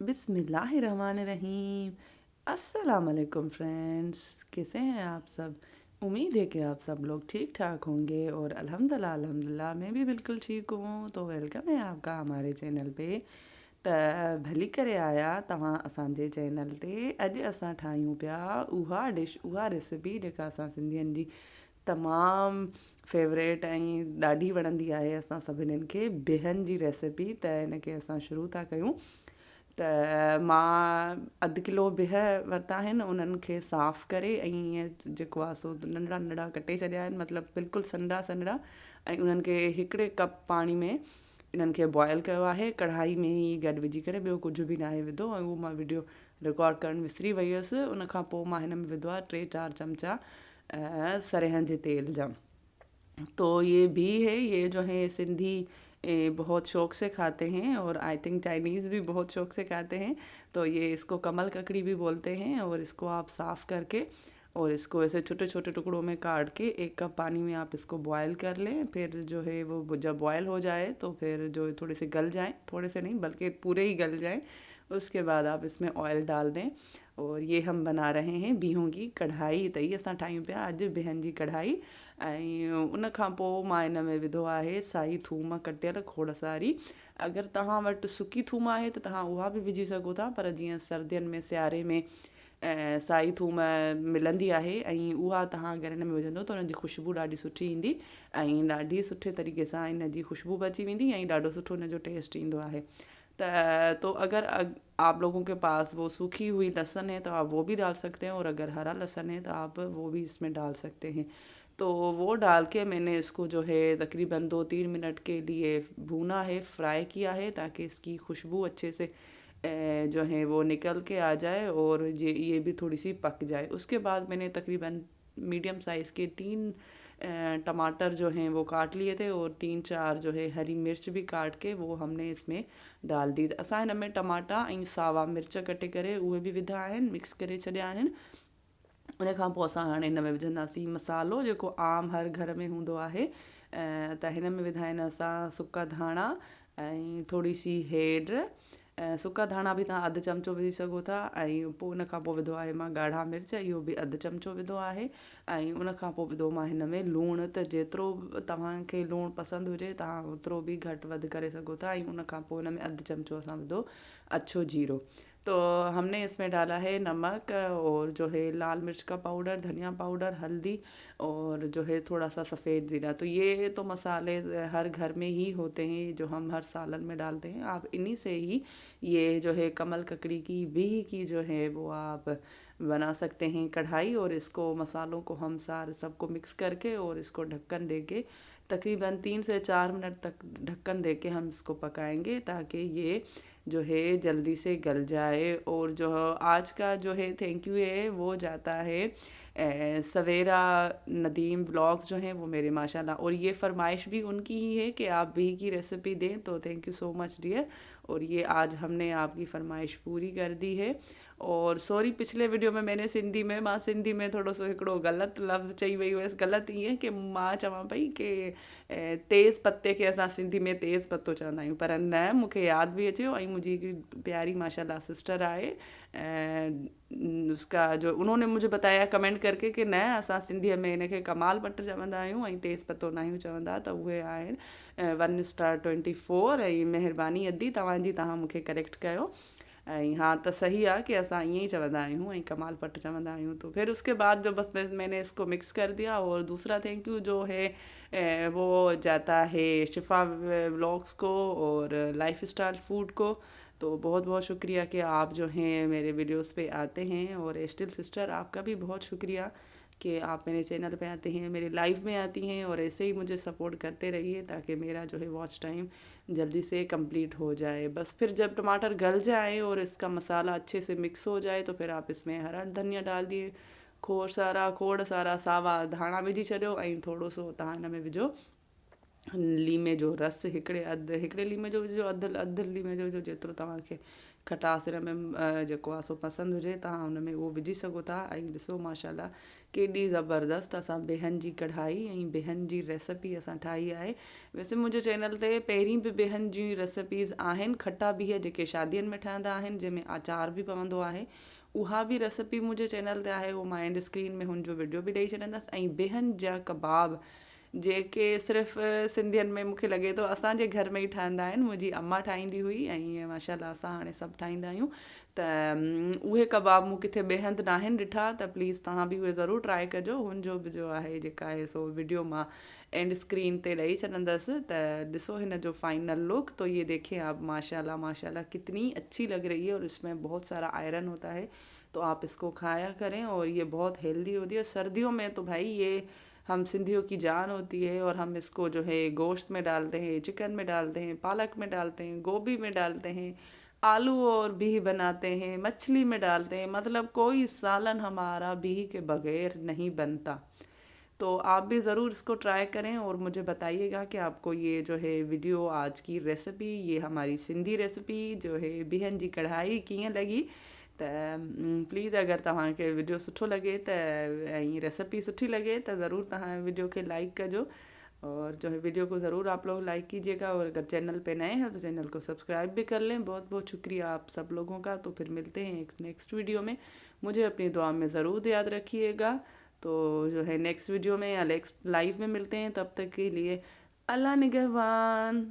बिस्मिल्लाहिर्रहमानिर्रहीम। अस्सलाम वालेकुम फ्रेंड्स, कैसे हैं आप सब। उम्मीद है कि आप सब लोग ठीक ठाक होंगे और अल्हम्दुलिल्लाह अल्हम्दुलिल्लाह मैं भी बिल्कुल ठीक हूँ। तो वेलकम है आपका हमारे चैनल पे। त भली करे आया तव्हां असांजे चैनल ते। अॼु असां ठाहियूं पिया उहा डिश, उहा रेसिपी जेका असां सिंधियुनि जी तमामु फेवरेट ऐं ॾाढी वणंदी आहे असां सभिनीनि खे, बिहनि जी रेसिपी। त हिनखे असां शुरू था कयूं। त मां अधु किलो बिह वरिता आहिनि, उन्हनि खे साफ़ु करे ऐं ईअं जेको आहे सो नंढड़ा नंढड़ा कटे छॾिया आहिनि, मतिलबु बिल्कुलु सन्हा सन्हा। ऐं उन्हनि खे हिकिड़े कप पाणी में इन्हनि खे बॉयल कयो आहे, कढ़ाई में ई गॾु विझी करे। ॿियो कुझु बि न आहे विधो। ऐं उहो मां वीडियो रिकॉर्ड करणु विसरी वई हुअसि। उनखां पोइ मां हिन में विधो आहे 3-4 चमचा सरहं जे तेल जा। तो ये भी है, ये जो है सिंधी बहुत शौक़ से खाते हैं और आई थिंक चाइनीज़ भी बहुत शौक़ से खाते हैं। तो ये इसको कमल ककड़ी भी बोलते हैं। और इसको आप साफ़ करके और इसको ऐसे छोटे छोटे टुकड़ों में काट के 1 कप पानी में आप इसको बॉयल कर लें। फिर जो है वो जब बॉयल हो जाए तो फिर जो थोड़े से गल जाएं, थोड़े से नहीं बल्कि पूरे ही गल जाएं, उसके बाद आप इसमें ऑयल डाल दें। और ये हम बना रहे हैं बिहूं की कढ़ाई। त इहे असां ठाहियूं पिया अॼु बिहनि जी कढ़ाई। ऐं उन खां पोइ मां हिन में विधो आहे साई थूम कटियल खोड़ सारी। अगरि तव्हां वटि सुकी थूम आहे त तव्हां उहा बि विझी सघो था, पर जीअं सर्दियुनि में सियारे में साई थूम मिलंदी आहे ऐं उहा तव्हां अगरि हिन में विझंदो त हुनजी ख़ुशबू ॾाढी सुठी ईंदी ऐं ॾाढी सुठे तरीक़े सां हिन जी ख़ुशबू बि अची वेंदी ऐं ॾाढो सुठो हिन जो टेस्ट ईंदो आहे। तो अगर आप लोगों के पास वो सूखी हुई लहसुन है तो आप वो भी डाल सकते हैं, और अगर हरा लहसुन है तो आप वो भी इसमें डाल सकते हैं। तो वो डाल के मैंने इसको जो है तकरीबन 2-3 मिनट के लिए भूना है, फ्राई किया है, ताकि इसकी खुशबू अच्छे से जो है वो निकल के आ जाए और ये भी थोड़ी सी पक जाए। उसके बाद मैंने तकरीबन मीडियम साइज़ के 3 टमाटर जो हैं वो काट लिए थे, और 3-4 जो है हरी मिर्च भी काट के वो हमने इसमें डाल दी। असां हिन में टमाटा ऐं सावा मिर्च कटे करे उहे बि विधा आहिनि, मिक्स करे छॾिया आहिनि। उन खां पोइ असां हाणे हिन में विझंदासीं मसालो जेको आम हर घर में हूंदो आहे। त हिन में विधा आहिनि असां सुका धाणा ऐं थोरी सी हेड। सुका धाणा बि तव्हां अधु चमिचो विझी सघो था। ऐं पोइ उन खां पोइ विधो आहे मां ॻाढ़ा मिर्च, इहो बि अधु चमिचो विधो आहे। ऐं उन खां पोइ विधो मां हिन में लूणु, त जेतिरो तव्हांखे लूणु पसंदि हुजे तव्हां ओतिरो बि घटि वधि करे सघो था। ऐं उन खां पोइ हिन में अधु चमिचो असां विधो अछो जीरो। तो हमने इसमें डाला है नमक और जो है लाल मिर्च का पाउडर, धनिया पाउडर, हल्दी और जो है थोड़ा सा सफ़ेद ज़ीरा। तो ये तो मसाले हर घर में ही होते हैं जो हम हर सालन में डालते हैं। आप इन्हीं से ही ये जो है कमल ककड़ी की बिह की जो है वो आप बना सकते हैं कढ़ाई। और इसको मसालों को हम सारे सबको मिक्स करके और इसको ढक्कन दे के तकरीबन 3 से 4 मिनट तक ढक्कन दे के हम इसको पकाएंगे, ताकि ये जो है जल्दी से गल जाए। और जो आज का जो है थैंक यू है वो जाता है सवेरा नदीम ब्लॉग्स जो हैं वो मेरे माशाल्लाह। और ये फरमाइश भी उनकी ही है कि आप भी की रेसिपी दें, तो thank you so much dear. और ये आज हमने आपकी फरमाइश पूरी कर दी है। और सॉरी, पिछले वीडियो में मैंने सिंधी में थोरो सो हिकिड़ो ग़लति लफ़्ज़ चई वई हुयसि। ग़लति ईअं कि मां चवां पई कि तेज़ पत्ते खे असां सिंधी में तेज़ पत्तो चवंदा आहियूं, पर न, मूंखे यादि बि अचियो। ऐं मुंहिंजी हिकिड़ी प्यारी माशाल्लाह सिस्टर आहे, उसका जो उन्होंने मुझे बताया कमेंट करके कि न, असां सिंधीअ में हिन खे कमाल पट चवंदा आहियूं ऐं तेज़ पत्तो न आहियूं चवंदा। त उहे आहिनि 1 स्टार 24। ऐं महिरबानी अदी तव्हांजी, तव्हां मूंखे करेक्ट कयो। ऐं हाँ, त सही आहे कि असां ईअं ई चवंदा आहियूं ऐं कमाल पट चवंदा आहियूं। तो फिर उसके बाद जो बस मैंने इसको मिक्स कर दिया। और दूसरा थैंक यू जो है वो जाता है शिफा व्लॉग्स को और लाइफ स्टाइल फूड को। तो बहुत बहुत शुक्रिया कि आप जो हैं मेरे वीडियोस पे आते हैं। और एस्टिल सिस्टर, आपका भी बहुत शुक्रिया कि आप मेरे चैनल पे आते हैं, मेरे लाइव में आती हैं, और ऐसे ही मुझे सपोर्ट करते रहिए ताकि मेरा जो है वॉच टाइम जल्दी से कंप्लीट हो जाए। बस फिर जब टमाटर गल जाए और इसका मसाला अच्छे से मिक्स हो जाए तो फिर आप इसमें हरा धनिया डाल दिए, खोड़ सारा सावा धाणा विझी छॾियो ऐं थोरो सो तव्हां हिन में विझो लीमे जो रस हिकिड़े लीमे जो अधु लीमे जो जेतिरो तव्हांखे खटास हिन में जेको आहे सो पसंदि हुजे तव्हां हुन में उहो विझी सघो था। ऐं ॾिसो माशाल्लाह केॾी ज़बरदस्त असां बिहनि जी कढ़ाई ऐं बिहनि जी रेसिपी असां ठाही आहे। वैसे मुंहिंजे चैनल ते पहिरीं बि बिहनि जी रेसिपीज़ आहिनि, खटा बिह जेके शादियुनि में ठहंदा आहिनि जंहिंमें अचार बि पवंदो आहे, उहा बि रेसिपी मुंहिंजे चैनल ते आहे। उहो मां एंड स्क्रीन में हुनजो वीडियो बि ॾेई छॾंदसि। ऐं बिहनि जा कबाब जेके सिर्फ़ु सिंधियुनि में मूंखे लॻे थो असांजे घर में ई ठहंदा आहिनि, मुंहिंजी अम्मा ठाहींदी हुई ऐं माशाल्लाह असां हाणे सभु ठाहींदा आहियूं। त उहे कबाब मूं किथे ॿिए हंधि न आहिनि ॾिठा, त प्लीज़ तव्हां बि उहे ज़रूरु ट्राए कजो। हुनजो बि जो आहे जेका आहे सो वीडियो मां एंड स्क्रीन ते ॾेई छॾंदसि। त ॾिसो हिन जो फाइनल लुक, तो ये देखें आप, माशाल्लाह माशाल्लाह कितनी अच्छी लग रही है और इसमें बहुत सारा आयरन होता है, तो आप इसको खाया करें और ये बहुत हेल्दी होती है। सर्दियों में तो भाई ये हम सिंधियों की जान होती है और हम इसको जो है गोश्त में डालते हैं, चिकन में डालते हैं, पालक में डालते हैं, गोभी में डालते हैं, आलू और बीह बनाते हैं, मछली में डालते हैं, मतलब कोई सालन हमारा बीह के बगैर नहीं बनता। तो आप भी ज़रूर इसको ट्राई करें और मुझे बताइएगा कि आपको ये जो है वीडियो आज की रेसिपी, ये हमारी सिंधी रेसिपी जो है बिहनि जी कढ़ाई कीअं लॻी। त प्लीज़ अगरि तव्हांखे वीडियो सुठो लॻे त ऐं रेसिपी सुठी लगे तो ज़रूर तव्हां वीडियो के लाइक कजो और जो है वीडियो को ज़रूर आप लोग लाइक कीजिएगा। और अगर चैनल पे नए हैं तो चैनल को सब्सक्राइब भी कर लें। बहुत बहुत शुक्रिया आप सब लोगों का। तो फिर मिलते हैं एक नेक्स्ट वीडियो में। मुझे अपनी दुआ में ज़रूर याद रखिएगा। तो जो है नेक्स्ट वीडियो में या नेक्स्ट लाइव में मिलते हैं, तब तक के लिए अल्लाह निगहबान।